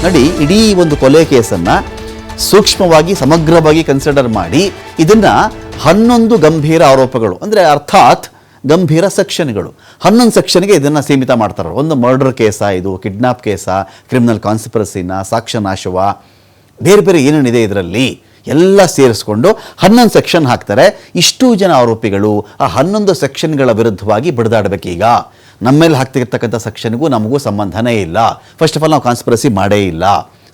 ನೋಡಿ, ಇಡೀ ಒಂದು ಕೊಲೆ ಕೇಸನ್ನು ಸೂಕ್ಷ್ಮವಾಗಿ ಸಮಗ್ರವಾಗಿ ಕನ್ಸಿಡರ್ ಮಾಡಿ ಇದನ್ನು 11 ಗಂಭೀರ ಆರೋಪಗಳು, ಅಂದರೆ ಅರ್ಥಾತ್ ಗಂಭೀರ ಸೆಕ್ಷನ್ಗಳು, 11 ಸೆಕ್ಷನ್ಗೆ ಇದನ್ನು ಸೀಮಿತ ಮಾಡ್ತಾರೆ. ಒಂದು ಮರ್ಡರ್ ಕೇಸಾ, ಇದು ಕಿಡ್ನಾಪ್ ಕೇಸಾ, ಕ್ರಿಮಿನಲ್ ಕಾನ್ಸ್ಪಿರಸಿನ, ಸಾಕ್ಷ್ಯ ನಾಶವ, ಬೇರೆ ಬೇರೆ ಏನೇನಿದೆ ಇದರಲ್ಲಿ ಎಲ್ಲ ಸೇರಿಸ್ಕೊಂಡು 11 ಸೆಕ್ಷನ್ ಹಾಕ್ತಾರೆ. ಇಷ್ಟು ಜನ ಆರೋಪಿಗಳು ಆ 11 ಸೆಕ್ಷನ್ಗಳ ವಿರುದ್ಧವಾಗಿ ಬಡಿದಾಡಬೇಕೀಗ. ನಮ್ಮ ಮೇಲೆ ಹಾಕ್ತಿರ್ತಕ್ಕಂಥ ಸೆಕ್ಷನ್ಗೂ ನಮಗೂ ಸಂಬಂಧನೇ ಇಲ್ಲ. ಫಸ್ಟ್ ಆಫ್ ಆಲ್ ನಾವು ಕಾನ್ಸ್ಪಿರಸಿ ಮಾಡೇ ಇಲ್ಲ,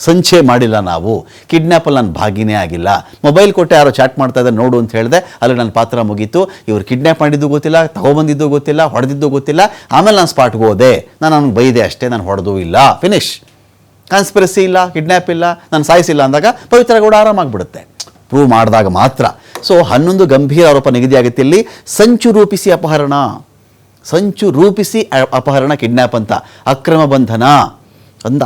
ಸಂಚೆ ಮಾಡಿಲ್ಲ, ನಾವು ಕಿಡ್ನ್ಯಾಪಲ್ಲಿ ನಾನು ಭಾಗಿನೇ ಆಗಿಲ್ಲ. ಮೊಬೈಲ್ ಕೊಟ್ಟೆ ಯಾರೋ ಚಾಟ್ ಮಾಡ್ತಾ ಇದ್ದಾರೆ ನೋಡು ಅಂತ ಹೇಳಿದೆ, ಅಲ್ಲಿ ನನ್ನ ಪಾತ್ರ ಮುಗೀತು. ಇವ್ರು ಕಿಡ್ನ್ಯಾಪ್ ಮಾಡಿದ್ದು ಗೊತ್ತಿಲ್ಲ, ತಗೊಬಂದಿದ್ದು ಗೊತ್ತಿಲ್ಲ, ಹೊಡೆದಿದ್ದು ಗೊತ್ತಿಲ್ಲ. ಆಮೇಲೆ ನಾನು ಸ್ಪಾಟ್ಗೆ ಹೋದೆ, ನಾನು ಅವ್ನಿಗೆ ಬೈದೆ ಅಷ್ಟೇ, ನಾನು ಹೊಡೆದೂ ಇಲ್ಲ, ಫಿನಿಶ್. ಕಾನ್ಸ್ಪಿರಸಿ ಇಲ್ಲ, ಕಿಡ್ನ್ಯಾಪ್ ಇಲ್ಲ, ನಾನು ಸಾಯಿಸಿಲ್ಲ ಅಂದಾಗ ಪವಿತ್ರ ಗೌಡ ಆರಾಮಾಗಿಬಿಡುತ್ತೆ, ಪ್ರೂವ್ ಮಾಡಿದಾಗ ಮಾತ್ರ. ಸೊ 11 ಗಂಭೀರ ಆರೋಪ ನಿಗದಿಯಾಗುತ್ತೆ ಇಲ್ಲಿ. ಸಂಚು ರೂಪಿಸಿ ಅಪಹರಣ, ಸಂಚು ರೂಪಿಸಿ ಅಪಹರಣ, ಕಿಡ್ನ್ಯಾಪ್ ಅಂತ ಅಕ್ರಮ ಬಂಧನ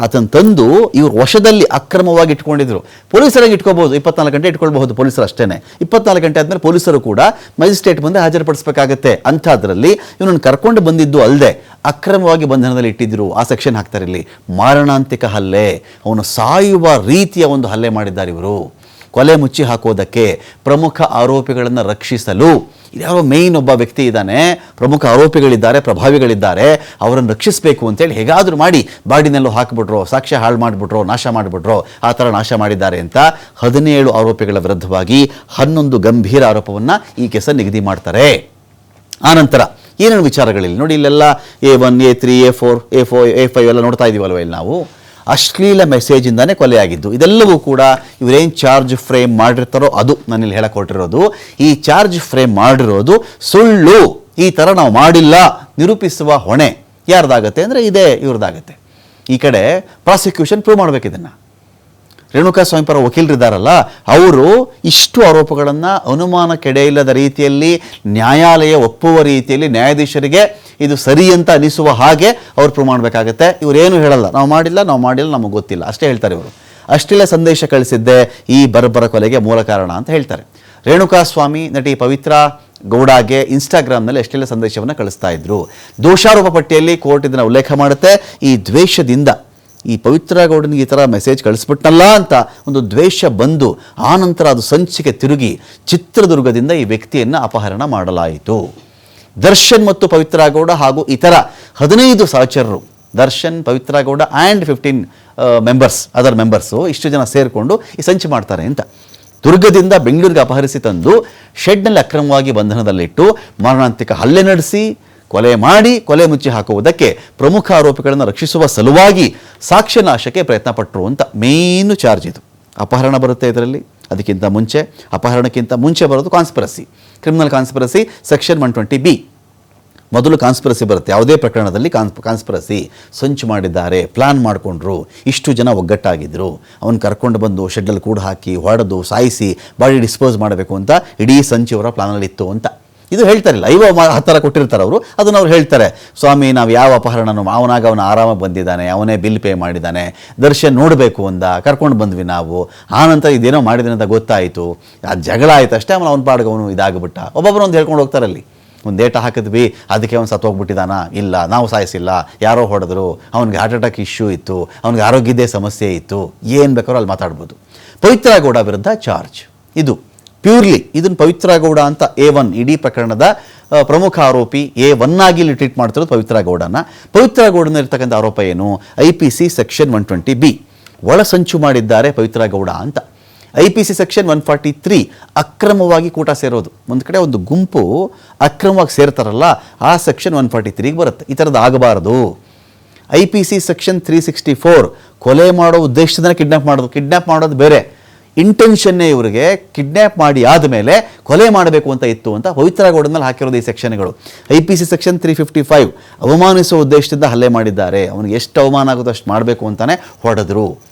ಆತನ ತಂದು ಇವರು ವಶದಲ್ಲಿ ಅಕ್ರಮವಾಗಿ ಇಟ್ಕೊಂಡಿದ್ರು. ಪೊಲೀಸರಾಗಿ ಇಟ್ಕೋಬಹುದು, 24 ಗಂಟೆ ಇಟ್ಕೊಳ್ಬಹುದು ಪೊಲೀಸರು ಅಷ್ಟೇ. 24 ಗಂಟೆ ಆದಮೇಲೆ ಪೊಲೀಸರು ಕೂಡ ಮ್ಯಾಜಿಸ್ಟ್ರೇಟ್ ಮುಂದೆ ಹಾಜರುಪಡಿಸಬೇಕಾಗತ್ತೆ. ಅಂಥದ್ರಲ್ಲಿ ಇವನನ್ನು ಕರ್ಕೊಂಡು ಬಂದಿದ್ದು ಅಲ್ಲದೆ ಅಕ್ರಮವಾಗಿ ಬಂಧನದಲ್ಲಿ ಇಟ್ಟಿದ್ರು. ಆ ಸೆಕ್ಷನ್ ಹಾಕ್ತಾರೆ ಇಲ್ಲಿ. ಮಾರಣಾಂತಿಕ ಹಲ್ಲೆ, ಅವನು ಸಾಯುವ ರೀತಿಯ ಒಂದು ಹಲ್ಲೆ ಮಾಡಿದ್ದಾರೆ ಇವರು. ಕೊಲೆ ಮುಚ್ಚಿ ಹಾಕೋದಕ್ಕೆ, ಪ್ರಮುಖ ಆರೋಪಿಗಳನ್ನು ರಕ್ಷಿಸಲು. ಇದ್ಯಾವ ಮೇಯ್ನ್ ಒಬ್ಬ ವ್ಯಕ್ತಿ ಇದ್ದಾನೆ, ಪ್ರಮುಖ ಆರೋಪಿಗಳಿದ್ದಾರೆ, ಪ್ರಭಾವಿಗಳಿದ್ದಾರೆ, ಅವರನ್ನು ರಕ್ಷಿಸಬೇಕು ಅಂತೇಳಿ ಹೇಗಾದರೂ ಮಾಡಿ ಬಾಡಿನೆಲ್ಲೋ ಹಾಕಿಬಿಟ್ರೋ, ಸಾಕ್ಷ್ಯ ಹಾಳು ಮಾಡಿಬಿಟ್ರೋ, ನಾಶ ಮಾಡಿಬಿಟ್ರೋ, ಆ ಥರ ನಾಶ ಮಾಡಿದ್ದಾರೆ ಅಂತ 17 ಆರೋಪಿಗಳ ವಿರುದ್ಧವಾಗಿ 11 ಗಂಭೀರ ಆರೋಪವನ್ನು ಈ ಕೇಸಲ್ಲಿ ನಿಗದಿ ಮಾಡ್ತಾರೆ. ಆನಂತರ ಏನೇನು ವಿಚಾರಗಳಿಲ್ಲ ನೋಡಿ, ಇಲ್ಲೆಲ್ಲ A1, A3, A4, A5 ಎಲ್ಲ ನೋಡ್ತಾ ಇದ್ದೀವಲ್ವ ಇಲ್ಲಿ ನಾವು. ಅಶ್ಲೀಲ ಮೆಸೇಜಿಂದಾನೇ ಕೊಲೆಯಾಗಿದ್ದು. ಇದೆಲ್ಲವೂ ಕೂಡ ಇವರೇನು ಚಾರ್ಜ್ ಫ್ರೇಮ್ ಮಾಡಿರ್ತಾರೋ ಅದು ನಾನಿಲ್ಲಿ ಹೇಳಕ್ಕೆ ಹೊರಟಿರೋದು. ಈ ಚಾರ್ಜ್ ಫ್ರೇಮ್ ಮಾಡಿರೋದು ಸುಳ್ಳು, ಈ ಥರ ನಾವು ಮಾಡಿಲ್ಲ ನಿರೂಪಿಸುವ ಹೊಣೆ ಯಾರ್ದಾಗತ್ತೆ ಅಂದರೆ ಇದೇ ಇವ್ರದ್ದಾಗತ್ತೆ. ಈ ಕಡೆ ಪ್ರಾಸಿಕ್ಯೂಷನ್ ಪ್ರೂವ್ ಮಾಡಬೇಕು ಇದನ್ನು. ರೇಣುಕಾಸ್ವಾಮಿ ಪರ ವಕೀಲರಿದ್ದಾರಲ್ಲ, ಅವರು ಇಷ್ಟು ಆರೋಪಗಳನ್ನು ಅನುಮಾನಕ್ಕೆಡೆ ಇಲ್ಲದ ರೀತಿಯಲ್ಲಿ, ನ್ಯಾಯಾಲಯ ಒಪ್ಪುವ ರೀತಿಯಲ್ಲಿ, ನ್ಯಾಯಾಧೀಶರಿಗೆ ಇದು ಸರಿ ಅಂತ ಅನಿಸುವ ಹಾಗೆ ಅವ್ರು ಪ್ರೂವ್ ಮಾಡಬೇಕಾಗತ್ತೆ. ಇವರೇನು ಹೇಳಲ್ಲ, ನಾವು ಮಾಡಿಲ್ಲ ನಮಗೆ ಗೊತ್ತಿಲ್ಲ ಅಷ್ಟೇ ಹೇಳ್ತಾರೆ ಇವರು. ಅಷ್ಟೆಲ್ಲ ಸಂದೇಶ ಕಳಿಸಿದ್ದೆ ಈ ಬರ್ಬರ ಕೊಲೆಗೆ ಮೂಲ ಕಾರಣ ಅಂತ ಹೇಳ್ತಾರೆ. ರೇಣುಕಾಸ್ವಾಮಿ ನಟಿ ಪವಿತ್ರ ಗೌಡಗೆ ಇನ್ಸ್ಟಾಗ್ರಾಮ್ನಲ್ಲಿ ಎಷ್ಟೆಲ್ಲ ಸಂದೇಶವನ್ನು ಕಳಿಸ್ತಾ ಇದ್ರು. ದೋಷಾರೋಪ ಪಟ್ಟಿಯಲ್ಲಿ ಕೋರ್ಟ್ ಇದನ್ನು ಉಲ್ಲೇಖ ಮಾಡುತ್ತೆ. ಈ ದ್ವೇಷದಿಂದ ಈ ಪವಿತ್ರ ಗೌಡನಿಗೆ ಈ ಥರ ಮೆಸೇಜ್ ಕಳಿಸ್ಬಿಟ್ನಲ್ಲ ಅಂತ ಒಂದು ದ್ವೇಷ ಬಂದು ಆನಂತರ ಅದು ಸಂಚಿಗೆ ತಿರುಗಿ ಚಿತ್ರದುರ್ಗದಿಂದ ಈ ವ್ಯಕ್ತಿಯನ್ನು ಅಪಹರಣ ಮಾಡಲಾಯಿತು. ದರ್ಶನ್ ಮತ್ತು ಪವಿತ್ರ ಗೌಡ ಹಾಗೂ ಇತರ 15 ಸಹಚರರು, Darshan, Pavithra Gowda and 15 other members, ಇಷ್ಟು ಜನ ಸೇರಿಕೊಂಡು ಈ ಸಂಚು ಮಾಡ್ತಾರೆ ಅಂತ ದುರ್ಗದಿಂದ ಬೆಂಗಳೂರಿಗೆ ಅಪಹರಿಸಿ ತಂದು ಶೆಡ್ನಲ್ಲಿ ಅಕ್ರಮವಾಗಿ ಬಂಧನದಲ್ಲಿಟ್ಟು ಮಾರಣಾಂತಿಕ ಹಲ್ಲೆ ನಡೆಸಿ ಕೊಲೆ ಮಾಡಿ ಕೊಲೆ ಮುಚ್ಚಿ ಹಾಕುವುದಕ್ಕೆ ಪ್ರಮುಖ ಆರೋಪಿಗಳನ್ನು ರಕ್ಷಿಸುವ ಸಲುವಾಗಿ ಸಾಕ್ಷ್ಯ ನಾಶಕ್ಕೆ ಪ್ರಯತ್ನ ಪಟ್ಟರು ಅಂತ ಮೇಯ್ನು ಚಾರ್ಜ್ ಇದು. ಅಪಹರಣ ಬರುತ್ತೆ ಇದರಲ್ಲಿ. ಅದಕ್ಕಿಂತ ಮುಂಚೆ, ಅಪಹರಣಕ್ಕಿಂತ ಮುಂಚೆ ಬರೋದು conspiracy, criminal conspiracy section 120B. ಮೊದಲು ಕಾನ್ಸ್ಪಿರಸಿ ಬರುತ್ತೆ. ಯಾವುದೇ ಪ್ರಕರಣದಲ್ಲಿ ಕಾನ್ಸ್ಪಿರಸಿ, ಸಂಚು ಮಾಡಿದ್ದಾರೆ, ಪ್ಲಾನ್ ಮಾಡಿಕೊಂಡ್ರು, ಇಷ್ಟು ಜನ ಒಗ್ಗಟ್ಟಾಗಿದ್ದರು, ಅವನು ಕರ್ಕೊಂಡು ಬಂದು ಶೆಡ್ಡಲ್ಲಿ ಕೂಡ ಹಾಕಿ ಹೊಡೆದು ಸಾಯಿಸಿ ಬಾಡಿ ಡಿಸ್ಪೋಸ್ ಮಾಡಬೇಕು ಅಂತ ಇಡೀ ಸಂಚು ಅವರ ಪ್ಲಾನಲ್ಲಿತ್ತು ಅಂತ ಇದು ಹೇಳ್ತಾರೆ. ಲೈವ್ ಆ ಥರ ಕೊಟ್ಟಿರ್ತಾರೆ ಅವರು. ಅದನ್ನು ಅವ್ರು ಹೇಳ್ತಾರೆ, ಸ್ವಾಮಿ ನಾವು ಯಾವ ಅಪಹರಣನೂ, ಅವನಾಗ ಅವನು ಆರಾಮಾಗಿ ಬಂದಿದ್ದಾನೆ, ಅವನೇ ಬಿಲ್ ಪೇ ಮಾಡಿದ್ದಾನೆ, ದರ್ಶನ್ ನೋಡಬೇಕು ಅಂದ, ಕರ್ಕೊಂಡು ಬಂದ್ವಿ ನಾವು, ಆನಂತರ ಇದೇನೋ ಮಾಡಿದ್ದಾನೆ ಅಂತ ಗೊತ್ತಾಯಿತು, ಆ ಜಗಳ ಆಯ್ತು ಅಷ್ಟೇ, ಅವನು ಪಾಡ್ಗೆ ಅವನು ಇದಾಗ್ಬಿಟ್ಟ. ಒಬ್ಬೊಬ್ಬರು ಒಂದು ಹೇಳ್ಕೊಂಡು ಹೋಗ್ತಾರಲ್ಲಿ, ಒಂದು ಡೇಟ ಹಾಕಿದ್ವಿ ಅದಕ್ಕೆ ಅವ್ನು ಸತ್ತೋಗ್ಬಿಟ್ಟಿದ್ದಾನ, ಇಲ್ಲ ನಾವು ಸಾಯಿಸಿಲ್ಲ, ಯಾರೋ ಹೊಡೆದ್ರು, ಅವ್ನಿಗೆ ಹಾರ್ಟ್ ಅಟ್ಯಾಕ್ ಇಶ್ಯೂ ಇತ್ತು, ಅವ್ನಿಗೆ ಆರೋಗ್ಯದೇ ಸಮಸ್ಯೆ ಇತ್ತು, ಏನು ಬೇಕಾದ್ರೂ ಅಲ್ಲಿ ಮಾತಾಡ್ಬೋದು. ಪವಿತ್ರ ಗೌಡ ವಿರುದ್ಧ ಚಾರ್ಜ್ ಇದು ಪ್ಯೂರ್ಲಿ. ಇದನ್ನು ಪವಿತ್ರ ಗೌಡ ಅಂತ A1 ಇಡೀ ಪ್ರಕರಣದ ಪ್ರಮುಖ ಆರೋಪಿ A1 ಆಗಿ ಇಲ್ಲಿ ಟ್ರೀಟ್ ಮಾಡ್ತಿರೋದು ಪವಿತ್ರ ಗೌಡನ. ಪವಿತ್ರ ಗೌಡನ ಇರ್ತಕ್ಕಂಥ ಆರೋಪ ಏನು? IPC ಸೆಕ್ಷನ್ 120B, ಒಳಸಂಚು ಮಾಡಿದ್ದಾರೆ ಪವಿತ್ರ ಗೌಡ ಅಂತ. IPC ಸೆಕ್ಷನ್ 143, ಅಕ್ರಮವಾಗಿ ಕೂಟ ಸೇರೋದು. ಒಂದು ಕಡೆ ಒಂದು ಗುಂಪು ಅಕ್ರಮವಾಗಿ ಸೇರ್ತಾರಲ್ಲ, ಆ ಸೆಕ್ಷನ್ 143ಗೆ ಬರುತ್ತೆ. ಈ ಥರದ್ದು ಆಗಬಾರದು. IPC ಸೆಕ್ಷನ್ 364, ಕೊಲೆ ಮಾಡೋ ಉದ್ದೇಶದಿಂದ ಕಿಡ್ನ್ಯಾಪ್ ಮಾಡೋದು ಬೇರೆ. ಇಂಟೆನ್ಷನ್ನೇ ಇವರಿಗೆ ಕಿಡ್ನ್ಯಾಪ್ ಮಾಡಿ ಆದಮೇಲೆ ಕೊಲೆ ಮಾಡಬೇಕು ಅಂತ ಇತ್ತು ಅಂತ ಪವಿತ್ರ ಗೌಡನಲ್ಲಿ ಹಾಕಿರೋದು ಈ ಸೆಕ್ಷನ್ಗಳು. IPC ಸೆಕ್ಷನ್ 355, ಅವಮಾನಿಸುವ ಉದ್ದೇಶದಿಂದ ಹಲ್ಲೆ ಮಾಡಿದ್ದಾರೆ, ಅವನಿಗೆ ಎಷ್ಟು ಅವಮಾನ ಆಗುತ್ತೋ ಅಷ್ಟು ಮಾಡಬೇಕು ಅಂತಲೇ ಹೊಡೆದ್ರು.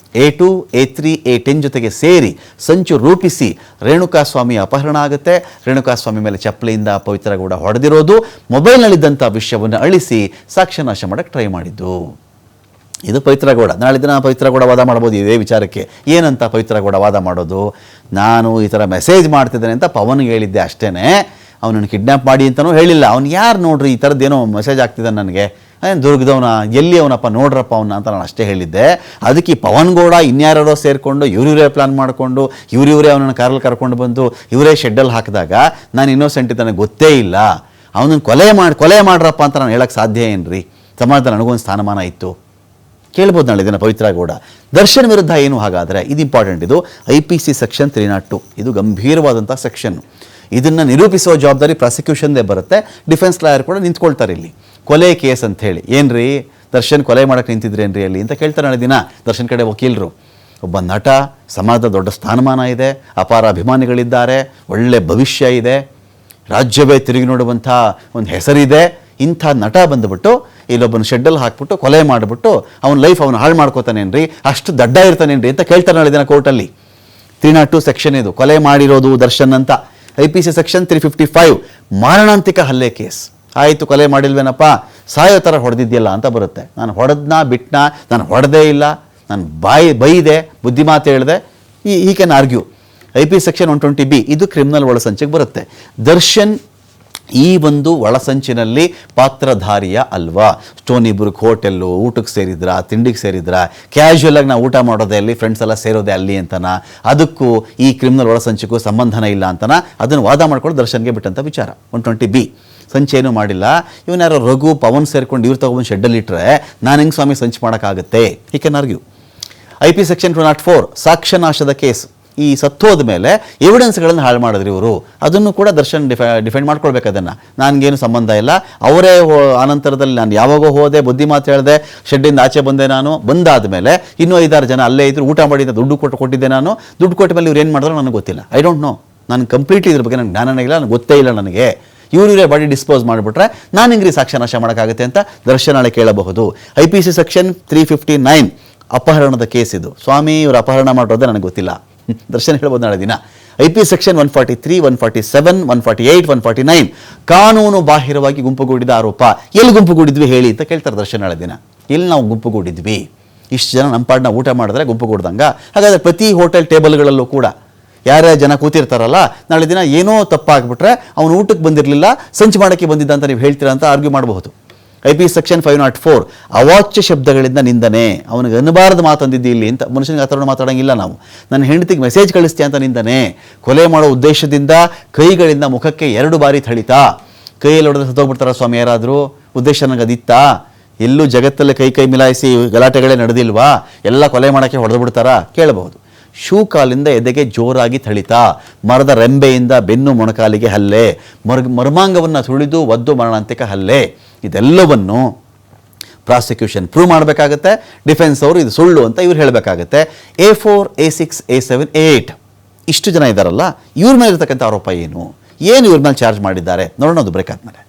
A2, A3, A10 ಜೊತೆಗೆ ಸೇರಿ ಸಂಚು ರೂಪಿಸಿ ರೇಣುಕಾಸ್ವಾಮಿ ಅಪಹರಣ ಆಗುತ್ತೆ. ರೇಣುಕಾಸ್ವಾಮಿ ಮೇಲೆ ಚಪ್ಪಲಿಯಿಂದ ಪವಿತ್ರ ಗೌಡ ಹೊಡೆದಿರೋದು, ಮೊಬೈಲ್ನಲ್ಲಿದ್ದಂಥ ವಿಷಯವನ್ನು ಅಳಿಸಿ ಸಾಕ್ಷ್ಯ ನಾಶ ಮಾಡೋಕ್ಕೆ ಟ್ರೈ ಮಾಡಿದ್ದು. ಇದು ಪವಿತ್ರ ಗೌಡ. ನಾಳೆ ದಿನ ಪವಿತ್ರ ಗೌಡ ವಾದ ಮಾಡ್ಬೋದು ಇದೇ ವಿಚಾರಕ್ಕೆ. ಏನಂತ ಪವಿತ್ರ ಗೌಡ ವಾದ ಮಾಡೋದು? ನಾನು ಈ ಥರ ಮೆಸೇಜ್ ಮಾಡ್ತಿದ್ದೇನೆ ಅಂತ ಪವನ್ಗೆ ಹೇಳಿದ್ದೆ ಅಷ್ಟೇ, ಅವನನ್ನು ಕಿಡ್ನ್ಯಾಪ್ ಮಾಡಿ ಅಂತಲೂ ಹೇಳಿಲ್ಲ. ಅವ್ನು ಯಾರು ನೋಡ್ರಿ ಈ ಥರದ್ದೇನೋ ಮೆಸೇಜ್ ಆಗ್ತಿದ್ದಾನೆ ನನಗೆ, ದುರ್ಗದವನ ಎಲ್ಲಿ ಅವನಪ್ಪ ನೋಡ್ರಪ್ಪ ಅವನ್ನ ಅಂತ ನಾನು ಅಷ್ಟೇ ಹೇಳಿದ್ದೆ. ಅದಕ್ಕೆ ಈ ಪವನ್ ಗೌಡ ಇನ್ಯಾರೋ ಸೇರಿಕೊಂಡು ಇವರೇ ಪ್ಲಾನ್ ಮಾಡಿಕೊಂಡು ಇವರೇ ಅವನನ್ನು ಕಾರಲ್ಲಿ ಕರ್ಕೊಂಡು ಬಂದು ಇವರೇ ಶೆಡ್ಡಲ್ಲಿ ಹಾಕಿದಾಗ ನಾನು ಇನ್ನೋಸೆಂಟ್ ನನಗೆ ಗೊತ್ತೇ ಇಲ್ಲ, ಅವನನ್ನು ಕೊಲೆ ಮಾಡ್ರಪ್ಪ ಅಂತ ನಾನು ಹೇಳಕ್ಕೆ ಸಾಧ್ಯ ಏನ್ರಿ? ಸಮಾಜದಲ್ಲಿ ನನಗೊಂದು ಸ್ಥಾನಮಾನ ಇತ್ತು. ಕೇಳ್ಬೋದು ನಾಳೆ ದಿನ ಪವಿತ್ರ ಗೌಡ. ದರ್ಶನ್ ವಿರುದ್ಧ ಏನು ಹಾಗಾದರೆ? ಇದು ಇಂಪಾರ್ಟೆಂಟ್. ಇದು IPC ಸೆಕ್ಷನ್ 302. ಇದು ಗಂಭೀರವಾದಂಥ ಸೆಕ್ಷನ್ನು. ಇದನ್ನು ನಿರೂಪಿಸುವ ಜವಾಬ್ದಾರಿ ಪ್ರಾಸಿಕ್ಯೂಷನ್ದೇ ಬರುತ್ತೆ. ಡಿಫೆನ್ಸ್ ಲಾಯರ್ ಕೂಡ ನಿಂತ್ಕೊಳ್ತಾರೆ ಇಲ್ಲಿ. ಕೊಲೆ ಕೇಸ್ ಅಂತ ಹೇಳಿ, ಏನ್ರಿ ದರ್ಶನ್ ಕೊಲೆ ಮಾಡೋಕ್ಕೆ ನಿಂತಿದ್ರೇನ್ರಿ ಅಲ್ಲಿ ಅಂತ ಕೇಳ್ತಾರೆ ನಾಳೆ ದಿನ ದರ್ಶನ್ ಕಡೆ ವಕೀಲರು. ಒಬ್ಬ ನಟ, ಸಮಾಜದ ದೊಡ್ಡ ಸ್ಥಾನಮಾನ ಇದೆ, ಅಪಾರ ಅಭಿಮಾನಿಗಳಿದ್ದಾರೆ, ಒಳ್ಳೆ ಭವಿಷ್ಯ ಇದೆ, ರಾಜ್ಯವೇ ತಿರುಗಿ ನೋಡುವಂಥ ಒಂದು ಹೆಸರಿದೆ. ಇಂಥ ನಟ ಬಂದುಬಿಟ್ಟು ಇಲ್ಲೊಬ್ಬನ ಶೆಡ್ಡಲ್ಲಿ ಹಾಕ್ಬಿಟ್ಟು ಕೊಲೆ ಮಾಡಿಬಿಟ್ಟು ಅವನ ಲೈಫ್ ಅವನು ಹಾಳು ಮಾಡ್ಕೋತಾನೇನ್ರಿ? ಅಷ್ಟು ದಡ್ಡ ಇರ್ತಾನೇನ್ರಿ ಅಂತ ಕೇಳ್ತಾರೆ ನಾಳೆ ದಿನ ಕೋರ್ಟಲ್ಲಿ. 302 ಸೆಕ್ಷನ್ ಇದು, ಕೊಲೆ ಮಾಡಿರೋದು ದರ್ಶನ್ ಅಂತ. IPC ಸೆಕ್ಷನ್ 355 ಮಾರಣಾಂತಿಕ ಹಲ್ಲೆ ಕೇಸ್. ಆಯಿತು, ಕೊಲೆ ಮಾಡಿಲ್ವೇನಪ್ಪ, ಸಾಯೋ ಥರ ಹೊಡೆದಿದ್ಯಲ್ಲ ಅಂತ ಬರುತ್ತೆ. ನಾನು ಹೊಡೆದ್ನಾ ಬಿಟ್ನಾ, ನಾನು ಹೊಡೆದೇ ಇಲ್ಲ, ನಾನು ಬೈದೆ, ಬುದ್ಧಿಮಾತು ಹೇಳಿದೆ, ಈ can argue. IPC section 120B ಇದು ಕ್ರಿಮಿನಲ್ ಒಳಸಂಚಿಗೆ ಬರುತ್ತೆ. ದರ್ಶನ್ ಈ ಒಂದು ಒಳಸಂಚಿನಲ್ಲಿ ಪಾತ್ರಧಾರಿಯ ಅಲ್ವಾ? ಸ್ಟೋನಿಬುರ್ಗ್ ಹೋಟೆಲ್ಲು ಊಟಕ್ಕೆ ಸೇರಿದ್ರಾ, ತಿಂಡಿಗೆ ಸೇರಿದ್ರಾ, ಕ್ಯಾಶುಯಲಾಗಿ ನಾವು ಊಟ ಮಾಡೋದೇ ಅಲ್ಲಿ, ಫ್ರೆಂಡ್ಸ್ ಎಲ್ಲ ಸೇರೋದೇ ಅಲ್ಲಿ ಅಂತನ, ಅದಕ್ಕೂ ಈ ಕ್ರಿಮಿನಲ್ ಒಳಸಂಚಿಗೂ ಸಂಬಂಧನೇ ಇಲ್ಲ ಅಂತನ, ಅದನ್ನು ವಾದ ಮಾಡ್ಕೊಂಡು ದರ್ಶನ್ಗೆ ಬಿಟ್ಟಂಥ ವಿಚಾರ. 120B ಸಂಚೇನೂ ಮಾಡಿಲ್ಲ. ಇವನು ಯಾರೋ ರಘು ಪವನ್ ಸೇರ್ಕೊಂಡು ಇವ್ರು ತಗೊಂಡು ಶೆಡ್ಡಲ್ಲಿ ಇಟ್ಟರೆ ನಾನು ಹೆಂಗೆ ಸ್ವಾಮಿ ಸಂಚು ಮಾಡೋಕ್ಕಾಗುತ್ತೆ? ಈ ಕ್ಯಾನ್ ಆರ್ಗ್ಯೂ. IPC ಸೆಕ್ಷನ್ 204 ಸಾಕ್ಷ್ಯನಾಶದ ಕೇಸ್. ಈ ಸತ್ತೋದ ಮೇಲೆ ಎವಿಡೆನ್ಸ್ಗಳನ್ನು ಹಾಳು ಮಾಡಿದ್ರು ಇವರು, ಅದನ್ನು ಕೂಡ ದರ್ಶನ್ ಡಿಫೆಂಡ್ ಮಾಡ್ಕೊಳ್ಬೇಕು. ಅದನ್ನು ನನಗೇನು ಸಂಬಂಧ ಇಲ್ಲ, ಅವರೇ ಆನಂತರದಲ್ಲಿ ನಾನು ಯಾವಾಗೋ ಹೋದೆ, ಬುದ್ಧಿ ಮಾತು ಹೇಳಿದೆ, ಶೆಡ್ಡಿಂದ ಆಚೆ ಬಂದೆ, ನಾನು ಬಂದಾದ ಮೇಲೆ ಇನ್ನೂ 5-6 ಜನ ಅಲ್ಲೇ ಇದ್ರು, ಊಟ ಮಾಡಿದ್ದ ದುಡ್ಡು ಕೊಟ್ಟಿದ್ದೆ ನಾನು. ದುಡ್ಡು ಕೊಟ್ಟ ಮೇಲೆ ಇವ್ರು ಏನು ಮಾಡಿದ್ರು ನನಗೆ ಗೊತ್ತಿಲ್ಲ. I don't know. ನಾನು ಕಂಪ್ಲೀಟ್ಲಿ ಇದ್ರ ಬಗ್ಗೆ ನನಗೆ ಜ್ಞಾನನೇ ಇಲ್ಲ, ನನಗೆ ಗೊತ್ತೇ ಇಲ್ಲ ನನಗೆ. ಇವರೇ ಬಾಡಿ ಡಿಸ್ಪೋಸ್ ಮಾಡಿಬಿಟ್ರೆ ನಾನು ಹೆಂಗ್ರಿ ಸಾಕ್ಷ್ಯನಾಶ ಮಾಡೋಕ್ಕಾಗುತ್ತೆ ಅಂತ ದರ್ಶನ್ ನಾಳೆ ಕೇಳಬಹುದು. IPC ಸೆಕ್ಷನ್ 359 ಅಪಹರಣದ ಕೇಸ್ ಇದು. ಸ್ವಾಮಿ ಇವರು ಅಪಹರಣ ಮಾಡೋದೇ ನನಗೆ ಗೊತ್ತಿಲ್ಲ, ದರ್ಶನ್ ಹೇಳ್ಬೋದು ನಾಳೆ ದಿನ. IPC ಸೆಕ್ಷನ್ 143, 147, 148, 149 ಕಾನೂನು ಬಾಹಿರವಾಗಿ ಗುಂಪುಗೂಡಿದ ಆರೋಪ. ಎಲ್ಲಿ ಗುಂಪುಗೂಡಿದ್ವಿ ಹೇಳಿ ಅಂತ ಕೇಳ್ತಾರೆ ದರ್ಶನ್ ನಾಳೆ ದಿನ. ಎಲ್ಲಿ ನಾವು ಗುಂಪುಗೂಡಿದ್ವಿ? ಇಷ್ಟು ಜನ ನಮ್ಮ ಪಾಡ್ನ ಊಟ ಮಾಡಿದ್ರೆ ಗುಂಪುಗೂಡ್ದಂಗ? ಹಾಗಾದರೆ ಪ್ರತಿ ಹೋಟೆಲ್ ಟೇಬಲ್ಗಳಲ್ಲೂ ಕೂಡ ಯಾರ್ಯಾರು ಜನ ಕೂತಿರ್ತಾರಲ್ಲ, ನಾಳೆ ದಿನ ಏನೋ ತಪ್ಪಾಗ್ಬಿಟ್ರೆ ಅವನು ಊಟಕ್ಕೆ ಬಂದಿರಲಿಲ್ಲ, ಸಂಚು ಮಾಡೋಕ್ಕೆ ಬಂದಿದ್ದ ಅಂತ ನೀವು ಹೇಳ್ತೀರಾ ಅಂತ ಆರ್ಗ್ಯೂ ಮಾಡಬಹುದು. IPC ಸೆಕ್ಷನ್ 504 ಅವಾಚ್ಯ ಶಬ್ದಗಳಿಂದ ನಿಂದನೆ. ಅವನಿಗೆ ಅನ್ನಬಾರದು ಮಾತಂದಿದ್ದಿ ಇಲ್ಲಿ ಅಂತ ಮನುಷ್ಯನಿಗೆ ಆ ಥರ ಮಾತಾಡೋಂಗಿಲ್ಲ ನಾವು. ನನ್ನ ಹೆಂಡತಿಗೆ ಮೆಸೇಜ್ ಕಳಿಸ್ತೀಯ ಅಂತ ನಿಂದನೆ. ಕೊಲೆ ಮಾಡೋ ಉದ್ದೇಶದಿಂದ ಕೈಗಳಿಂದ ಮುಖಕ್ಕೆ 2 ಬಾರಿ ಥಳಿತ. ಕೈಯಲ್ಲಿ ಹೊಡೆದ್ರೆ ಸತ್ತೋಗ್ಬಿಡ್ತಾರ ಸ್ವಾಮಿ ಯಾರಾದರೂ? ಉದ್ದೇಶ ನನಗೆ ಅದಿತ್ತಾ? ಎಲ್ಲೂ ಜಗತ್ತಲ್ಲಿ ಕೈ ಮಿಲಾಯಿಸಿ ಗಲಾಟೆಗಳೇ ನಡೆದಿಲ್ವಾ? ಎಲ್ಲ ಕೊಲೆ ಮಾಡೋಕ್ಕೆ ಹೊಡೆದು ಬಿಡ್ತಾರಾ? ಕೇಳಬಹುದು. ಶೂ ಕಾಲಿಂದ ಎದೆಗೆ ಜೋರಾಗಿ ಥಳಿತ. ಮರದ ರೆಂಬೆಯಿಂದ ಬೆನ್ನು ಮೊಣಕಾಲಿಗೆ ಹಲ್ಲೆ. ಮರ್ಮಾಂಗವನ್ನು ಸುಳಿದು ಒದ್ದು ಮರಣಾಂತಿಕ ಹಲ್ಲೆ. ಇದೆಲ್ಲವನ್ನು ಪ್ರಾಸಿಕ್ಯೂಷನ್ ಪ್ರೂವ್ ಮಾಡಬೇಕಾಗತ್ತೆ. ಡಿಫೆನ್ಸ್ ಅವರು ಇದು ಸುಳ್ಳು ಅಂತ ಇವ್ರು ಹೇಳಬೇಕಾಗತ್ತೆ. A4, A6, A7, A8 ಇಷ್ಟು ಜನ ಇದ್ದಾರಲ್ಲ, ಇವ್ರ ಮೇಲೆ ಇರ್ತಕ್ಕಂಥ ಆರೋಪ ಏನು ಇವ್ರ ಮೇಲೆ ಚಾರ್ಜ್ ಮಾಡಿದ್ದಾರೆ ನೋಡೋಣ. ಅದು ಬ್ರೇಕ್ ಆದ್ಮೇಲೆ